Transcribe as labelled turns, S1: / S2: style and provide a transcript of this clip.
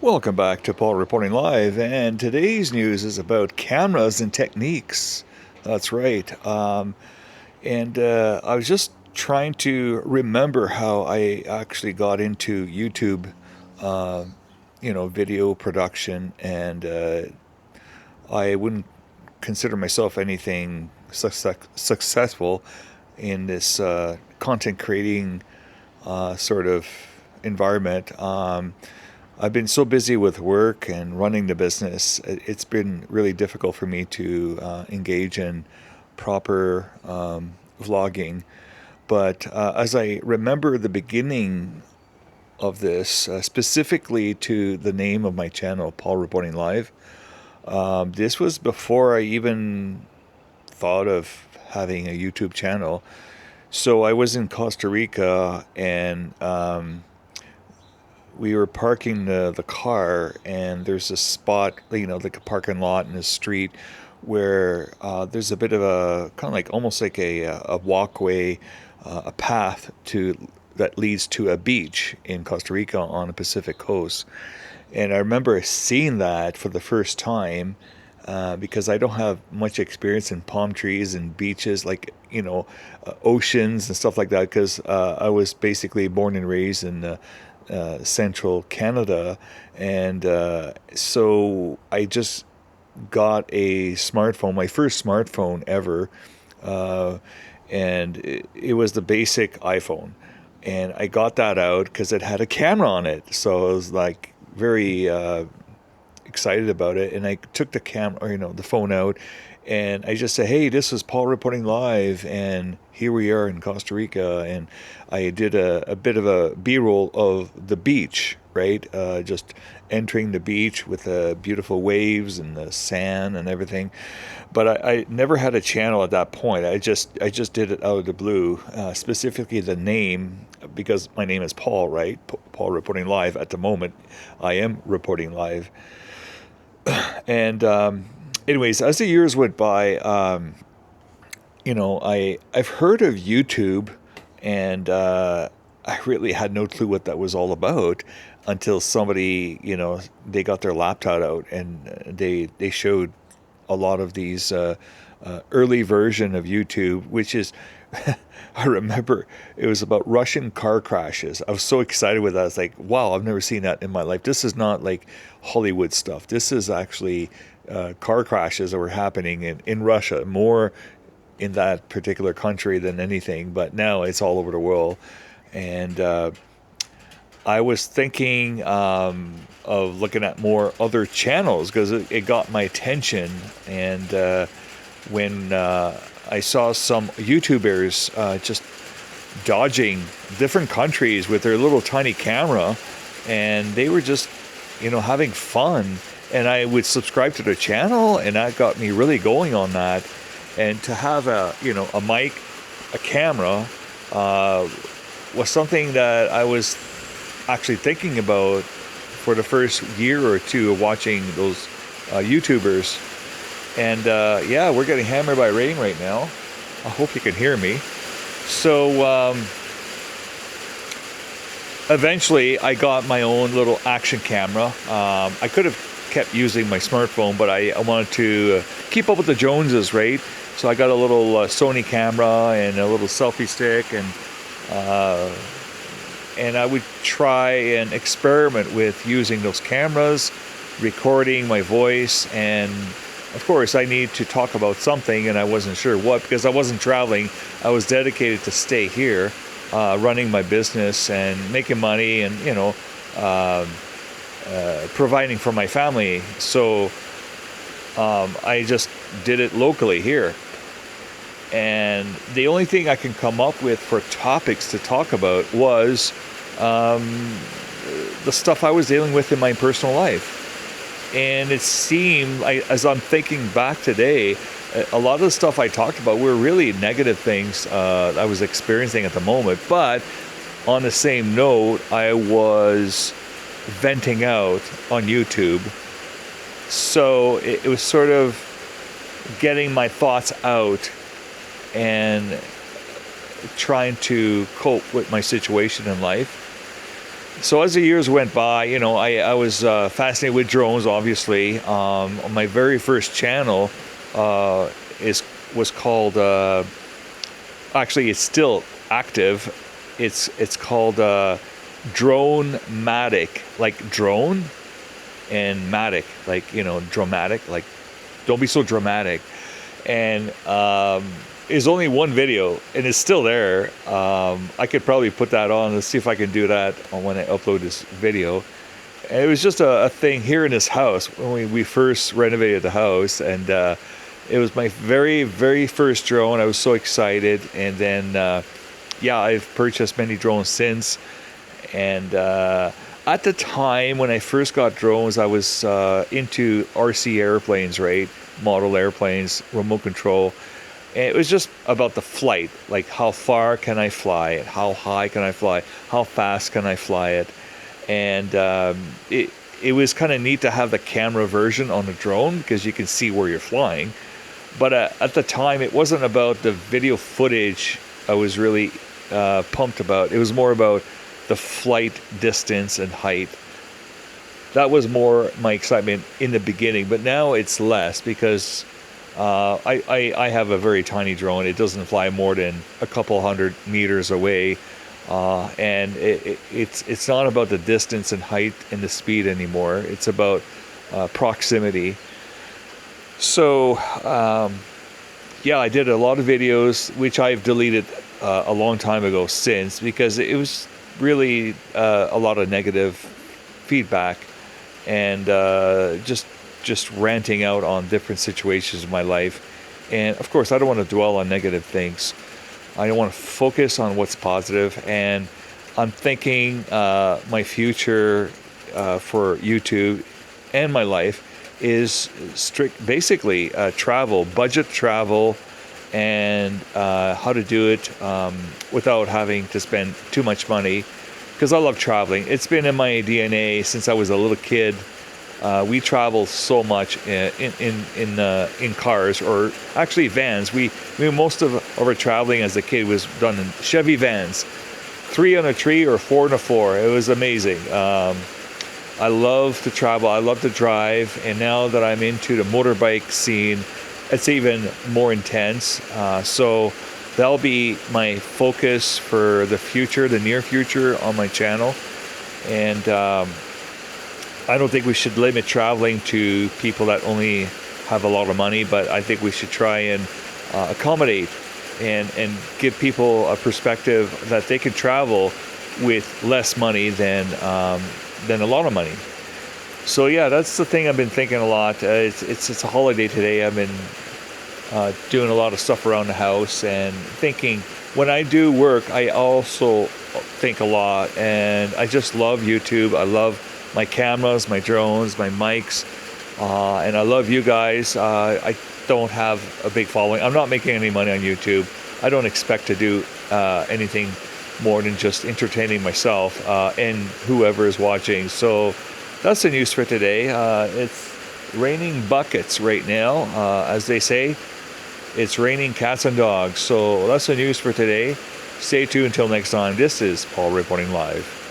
S1: Welcome back to Paul Reporting Live, and today's news is about cameras and techniques. That's right. And I was just trying to remember how I actually got into YouTube, uh, video production, and I wouldn't consider myself anything successful in this content creating sort of environment. I've been so busy with work and running the business, it's been really difficult for me to engage in proper vlogging. But as I remember the beginning of this, specifically to the name of my channel, Paul Reporting Live, this was before I even thought of having a YouTube channel. So I was in Costa Rica, and we were parking the car, and there's a spot, like a parking lot in the street where there's a bit of a kind of like almost like a walkway, a path to that leads to a beach in Costa Rica on the Pacific coast. And I remember seeing that for the first time, because I don't have much experience in palm trees and beaches, like, oceans and stuff like that, because I was basically born and raised in central Canada. And so I just got a smartphone, my first smartphone ever, uh, and it was the basic iPhone. And I got that out because it had a camera on it. So I was like very excited about it, and I took the camera, the phone out, and I just said, "Hey, this is Paul reporting live, and here we are in Costa Rica." And I did a bit of a B-roll of the beach, right? Just entering the beach with the beautiful waves and the sand and everything. But I never had a channel at that point. I just did it out of the blue, specifically the name, because my name is Paul, right? Paul reporting live. At the moment, I am reporting live. And anyways, as the years went by, I've heard of YouTube, and I really had no clue what that was all about until somebody, they got their laptop out, and they showed a lot of these early version of YouTube, which is, I remember it was about Russian car crashes. I was so excited with that. I was like, wow, I've never seen that in my life. This is not like Hollywood stuff. This is actually car crashes that were happening in Russia, more in that particular country than anything. But now it's all over the world. And I was thinking of looking at more other channels because it got my attention. And when I saw some YouTubers just dodging different countries with their little tiny camera, and they were just, having fun. And I would subscribe to their channel, and that got me really going on that. And to have a mic, a camera, was something that I was actually thinking about for the first year or two of watching those YouTubers. And yeah, we're getting hammered by rain right now. I hope you can hear me. So eventually I got my own little action camera. I could have kept using my smartphone, but I wanted to keep up with the Joneses, right? So I got a little Sony camera and a little selfie stick, and I would try and experiment with using those cameras, recording my voice, and of course I need to talk about something, and I wasn't sure what, because I wasn't traveling. I was dedicated to stay here, running my business and making money, and providing for my family. So I just did it locally here. And the only thing I can come up with for topics to talk about was the stuff I was dealing with in my personal life. And it seemed, as I'm thinking back today, a lot of the stuff I talked about were really negative things I was experiencing at the moment. But on the same note, I was venting out on YouTube. So it was sort of getting my thoughts out and trying to cope with my situation in life. So as the years went by, I was fascinated with drones. Obviously, my very first channel is was called. Actually, it's still active. It's called Drone Matic, like drone, and Matic, like dramatic. Like, don't be so dramatic. And is only one video, and it's still there. I could probably put that on. Let's see if I can do that when I upload this video. And it was just a thing here in this house when we first renovated the house, and it was my very, very first drone. I was so excited, and then yeah, I've purchased many drones since. And at the time when I first got drones, I was into RC airplanes, right? Model airplanes, remote control. And it was just about the flight, like how far can I fly it, how high can I fly, how fast can I fly it, and it was kind of neat to have the camera version on the drone because you can see where you're flying. But at the time, it wasn't about the video footage I was really pumped about. It was more about the flight distance and height. That was more my excitement in the beginning, but now it's less because I have a very tiny drone. It doesn't fly more than a couple 100 meters away, and it's not about the distance and height and the speed anymore. It's about proximity. So yeah, I did a lot of videos, which I've deleted a long time ago since, because it was really a lot of negative feedback, and just ranting out on different situations in my life. And of course, I don't want to dwell on negative things. I want to focus on what's positive, and I'm thinking my future for YouTube and my life is basically travel, budget travel, and how to do it without having to spend too much money, because I love traveling. It's been in my DNA since I was a little kid. We travel so much in cars, or actually vans. Most of our traveling as a kid was done in Chevy vans, 3 on a 3 or 4 on a 4. It was amazing. I love to travel. I love to drive, and now that I'm into the motorbike scene, it's even more intense. So that'll be my focus for the future, the near future, on my channel. And I don't think we should limit traveling to people that only have a lot of money, but I think we should try and accommodate and give people a perspective that they can travel with less money than a lot of money. So yeah, that's the thing I've been thinking a lot. It's a holiday today. I've been doing a lot of stuff around the house and thinking. When I do work, I also think a lot, and I just love YouTube. I love my cameras, my drones, my mics, and I love you guys. I don't have a big following. I'm not making any money on YouTube. I don't expect to do anything more than just entertaining myself and whoever is watching. So that's the news for today. It's raining buckets right now, as they say. It's raining cats and dogs. So that's the news for today. Stay tuned until next time. This is Paul reporting live.